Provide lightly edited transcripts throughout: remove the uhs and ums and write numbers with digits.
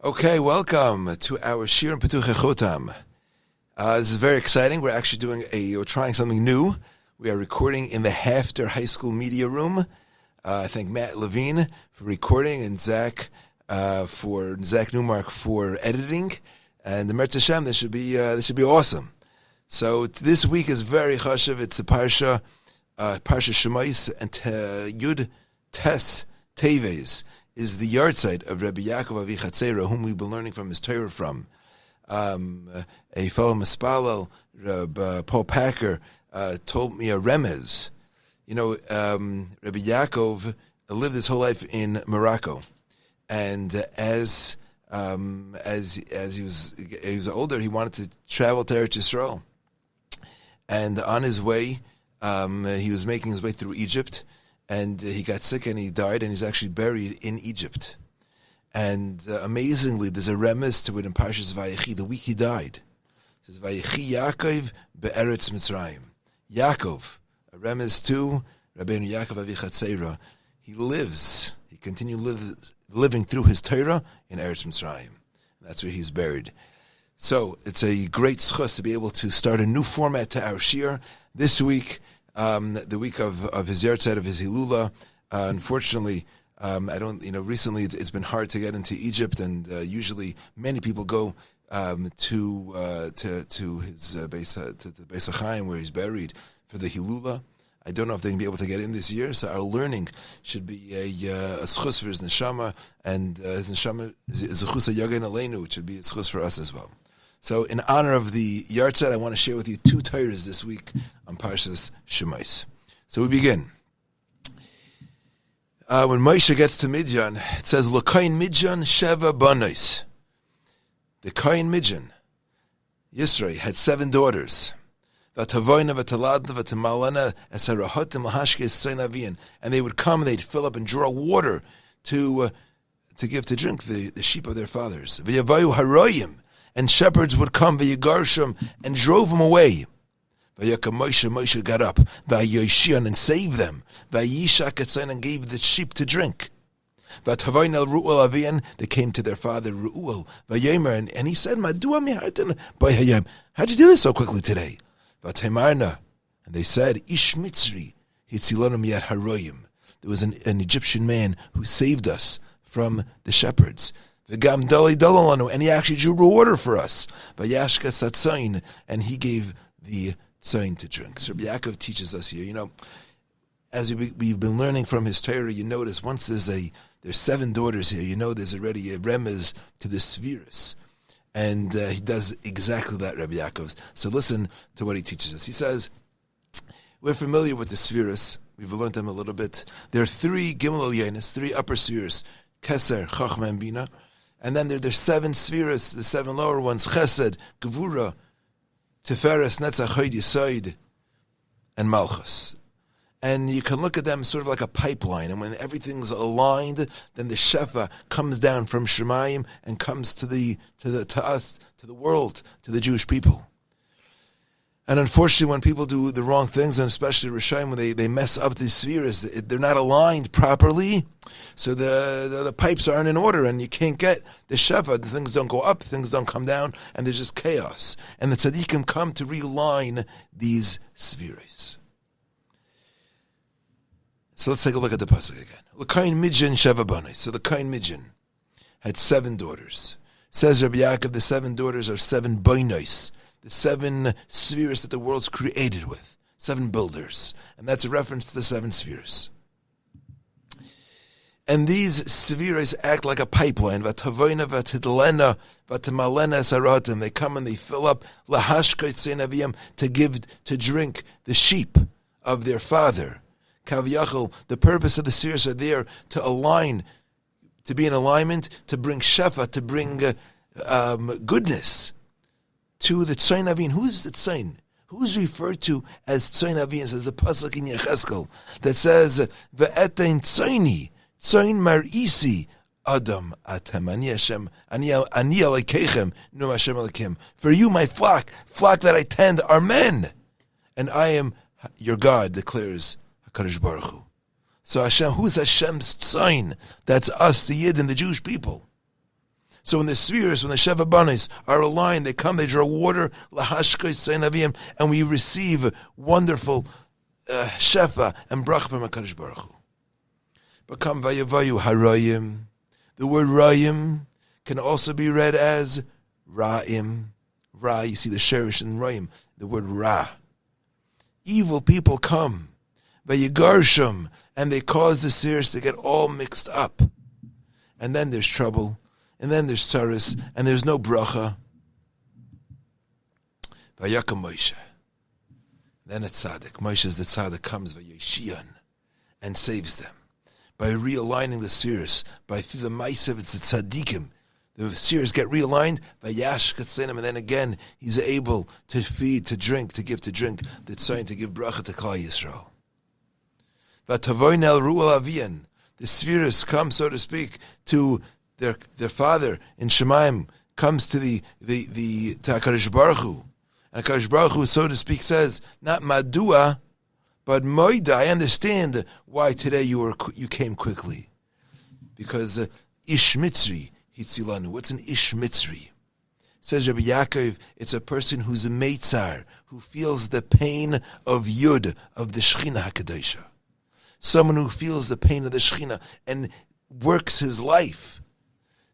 Okay, welcome to our Shir and Pituchei Chotam. This is very exciting. We're actually we're trying something new. We are recording in the Hafter High School Media Room. I thank Matt Levine for recording and Zach Newmark for editing. And the Mertz Hashem, this should be awesome. So this week is very chashuv. It's a Parsha Shemos, and Yud Tes Teves is the yahrzeit of Rabbi Yaakov Avichatzera, whom we've been learning from his Torah from. A fellow Mispalel, Paul Packer, told me a remez. You know, Rabbi Yaakov lived his whole life in Morocco, and as he was older, he wanted to travel to Eretz Yisrael. And on his way, he was making his way through Egypt, and he got sick and he died, and he's actually buried in Egypt. And amazingly, there's a remez to it in Parshas Vayechi, the week he died. It says, Vayechi Yaakov be'eretz Mitzrayim. Yaakov, a remez to Rabbeinu Yaakov Avichatzera. He continued living through his Torah in Eretz Mitzrayim. That's where he's buried. So it's a great schus to be able to start a new format to our shir this week. The week of his yahrzeit, of his hilula. Unfortunately, recently it's been hard to get into Egypt, and usually many people go to his Beis HaChaim, where he's buried, for the hilula. I don't know if they can be able to get in this year, so our learning should be a schus for his neshama, and his neshama is a chus yagen aleinu, which should be a schus for us as well. So, in honor of the yahrzeit, I want to share with you two Torahs this week on Parshas Shemos. So we begin. When Moshe gets to Midian, it says, "L'kain Midian sheva banos." The Kain Midian, Yisro, had 7 daughters. V'tavoyna v'taladna v'tamalana esarahotim l'hashkes soinavian, and they would come and they'd fill up and draw water to give to drink the sheep of their fathers. V'yavayu haroyim. And shepherds would come, v'yigarshim, and drove them away. V'yakam Moshe got up, v'yoshian, and saved them. V'yishak etzayin, and gave the sheep to drink. V'tavoyin el Ru'el avian, they came to their father Ru'el, v'yomer, and he said, Madua mihartan b'hayim, how'd you do this so quickly today? V'temarna, and they said, Ish Mitzri, hitzilonu miyad haroyim. There was an Egyptian man who saved us from the shepherds. And he actually drew water for us. And he gave the tzayin to drink. So Rabbi Yaakov teaches us here, as we've been learning from his Torah, you notice once there's 7 daughters here, there's already a remez to the Svirus. And he does exactly that, Rabbi Yaakov. So listen to what he teaches us. He says, we're familiar with the Svirus. We've learned them a little bit. There are 3 Gimel Elyonis, 3 upper Svirus, Keser, Chachma, and Bina. And then there's 7 Svirus, the 7 lower ones, Chesed, Gevura, Tiferes, Netzach, Hod, Yesod, and Malchus. And you can look at them sort of like a pipeline, and when everything's aligned, then the Shefa comes down from Shemayim and comes to us, to the world, to the Jewish people. And unfortunately, when people do the wrong things, and especially Rishayim, when they mess up the spheres, they're not aligned properly, so the pipes aren't in order, and you can't get the Shefa. The things don't go up, things don't come down, and there's just chaos. And the tzaddikim come to realign these spheres. So let's take a look at the pasuk again. L'kain Midjan Sheva Banos. So the Kain Midjan had 7 daughters. Says Rabbi Yaakov, the 7 daughters are 7 Banos. The 7 spheres that the world's created with. 7 builders. And that's a reference to the 7 spheres. And these spheres act like a pipeline. Vatavoina vatidlena vatamalena saratim. They come and they fill up lahashkait seinaviyam to drink the sheep of their father. Kavyachal, the purpose of the spheres are there to align, to be in alignment, to bring shefa, to bring goodness to the Tzayin Avin. Who is the Tzayin? Who's referred to as Tzayin Avin? Says the pasuk in Yecheskel that says, "Ve'etein Tzayni, Tzayin mar'isi, Adam atem ani Hashem, ani alekechem, nu Hashem alekim." For you, my flock that I tend, are men, and I am your God, declares HaKadosh Baruch Hu. So Hashem, who's Hashem's Tzayin? That's us, the Yid and the Jewish people. So So when the spheres, when the Sheva Banis are aligned, they come, they draw water, and we receive wonderful shefa and bracha from HaKadosh Baruch Hu. But come vayavayu harayim. The word rayim can also be read as ra'im. Ra, you see the sherish in rayim, the word ra. Evil people come, vayigarsham, and they cause the spheres to get all mixed up. And then there's trouble, and then there's tsaris, and there's no bracha. Vayakam Moshe. Then a tzaddik. Moshe is the tzaddik, comes vayeshian and saves them by realigning the spheres. By through the ma'asev, it's the tzaddikim. The spheres get realigned, vayash katzenim, and then again he's able to feed, to drink, to give to drink, the tzayin, to give bracha to Klal Yisrael. Vatavoin el ru'al avian. The spheres come, so to speak, to their father in Shemaim, comes to the to HaKadosh Baruch Hu. And HaKadosh Baruch Hu, so to speak, says, not madua, but moida. I understand why today you came quickly. Because ish mitzri hitzilanu. What's an ish mitzri? Says Rabbi Yaakov, it's a person who's a meitzar, who feels the pain of yud, of the Shechina HaKadosha. Someone who feels the pain of the Shechina and works his life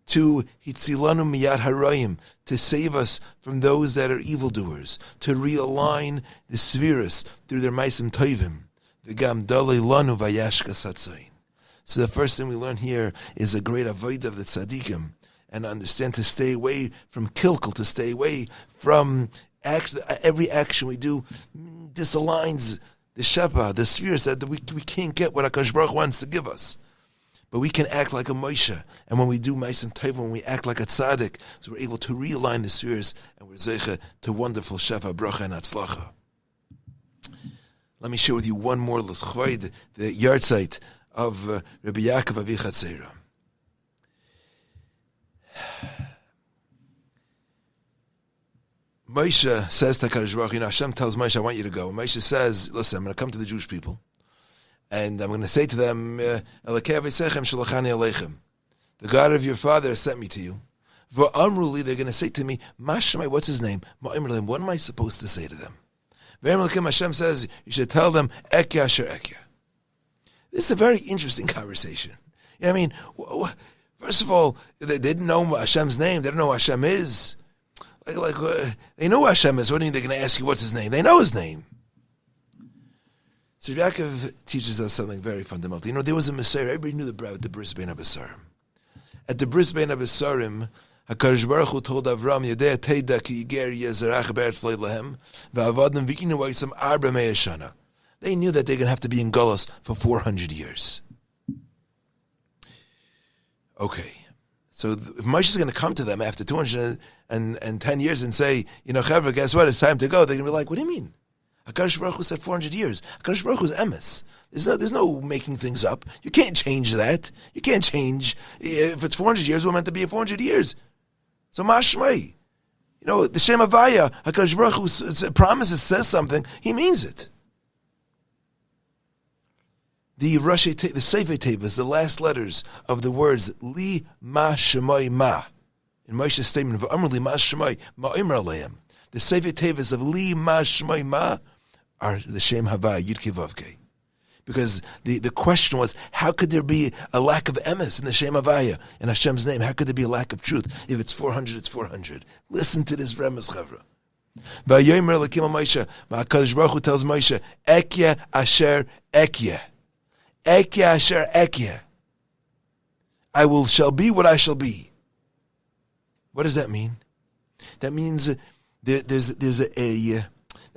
to hitzilanu miyad harayim, to save us from those that are evildoers, to realign the spheres through their ma'asim tovim. V'gam dalei lanu vayashka satzayin. So the first thing we learn here is a great avodah of the tzaddikim, and understand to stay away from kilkel, to stay away from every action we do disaligns the shefa, the spheres, that we can't get what HaKadosh Baruch Hu wants to give us. But we can act like a Moshe, and when we do ma'asim tovim, when we act like a tzaddik, so we're able to realign the spheres, and we're zeicha to wonderful shefa, bracha, and atzlacha. Let me share with you one more l'chvoid, the yahrzeit of Rabbi Yaakov Avi Chatzera. Moshe says to HaKadosh Baruch Hu, Hashem tells Moshe, I want you to go. And Moshe says, listen, I'm going to come to the Jewish people, and I'm going to say to them, Elokei Avosechem shalachani aleichem. The God of your father sent me to you. V'amruli, they're going to say to me, Mashmai, what's his name? Ma'imrlim, what am I supposed to say to them? V'amrlim, Hashem says, you should tell them, Ekya asher ekya. This is a very interesting conversation. You know what I mean? First of all, they didn't know Hashem's name. They don't know who Hashem is. They know who Hashem is. What do you think they're going to ask you what's his name? They know his name. So Yaakov teaches us something very fundamental. You know, there was a Messiah. Everybody knew the Bris Bein Abasarim. At the Bris Bein Abasarim, HaKadosh Baruch Hu told Avram, Yedei teida ki yiger yezerach be'eretz lehem v'avadim v'kinu v'yisam arba mea shana. They knew that they're going to have to be in Gullus for 400 years. Okay. So if Moshe is going to come to them after 210 years and say, you know, Chevra, guess what? It's time to go. They're going to be like, what do you mean? HaKadosh Baruch Hu said 400 years. HaKadosh Baruch Hu is emes. There's no making things up. You can't change that. You can't change. If it's 400 years, we're meant to be 400 years. So mashmei. You know, the Shem Havaya, HaKadosh Baruch Hu promises, says something, he means it. The Seifei Tevas, the last letters of the words Li Ma Shemai Ma, in Moshe's statement of Amr Li Ma Shemai Ma Imra Leim, the Seifei Tevas of Li Ma Shemai Ma are the Shem Havai Yud Kei Vav Kei. Because the question was, how could there be a lack of emes in the Shem Havaya, in Hashem's name? How could there be a lack of truth? If it's 400, it's 400. Listen to this Remes Chavra. V'yomer Elokim Moshe, HaKadosh Baruch Hu tells Moshe, Ekya Asher Ekya. Ekya asher ekya. Shall be what I shall be. What does that mean? That means that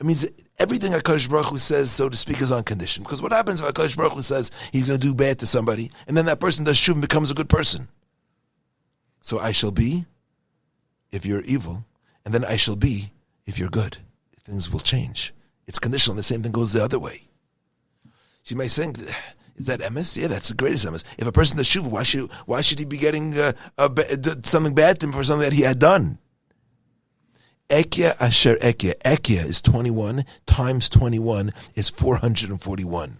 means everything HaKadosh Baruch Hu says, so to speak, is on condition. Because what happens if HaKadosh Baruch Hu says he's going to do bad to somebody, and then that person does shuv and becomes a good person? So I shall be if you're evil, and then I shall be if you're good. Things will change. It's conditional. The same thing goes the other way. You may think, is that emes? Yeah, that's the greatest emes. If a person does shuvah, why should he be getting something bad to him for something that he had done? Ekya asher ekya is 21 times 21 is 441.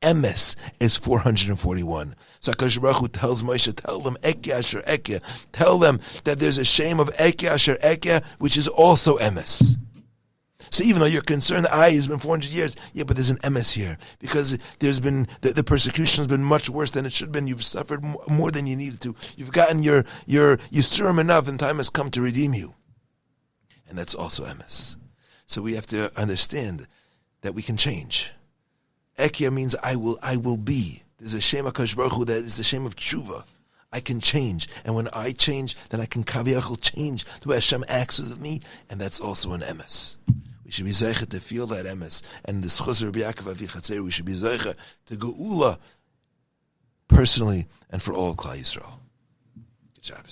emes is 441. So HaKadosh Baruch Hu tells Moshe, tell them Eke Asher Eke. Tell them that there's a shame of Eke Asher Eke, which is also emes. So even though you're concerned that it's been 400 years, yeah, but there's an emes here. Because there's been, the persecution has been much worse than it should have been. You've suffered more than you needed to. You've gotten your Yisurim enough, and time has come to redeem you. And that's also emes. So we have to understand that we can change. Ekia means I will be. There's a Shem HaKadosh Baruch Hu that is the Shem of Tshuva. I can change. And when I change, then I can Kaviyachol change the way Hashem acts with me, and that's also an emes. We should be zeicha to feel that emes. And the Schos Rabbi Yaakov Avi Chatzer, we should be zeicha to Geula personally and for all Klal Yisrael. Good job.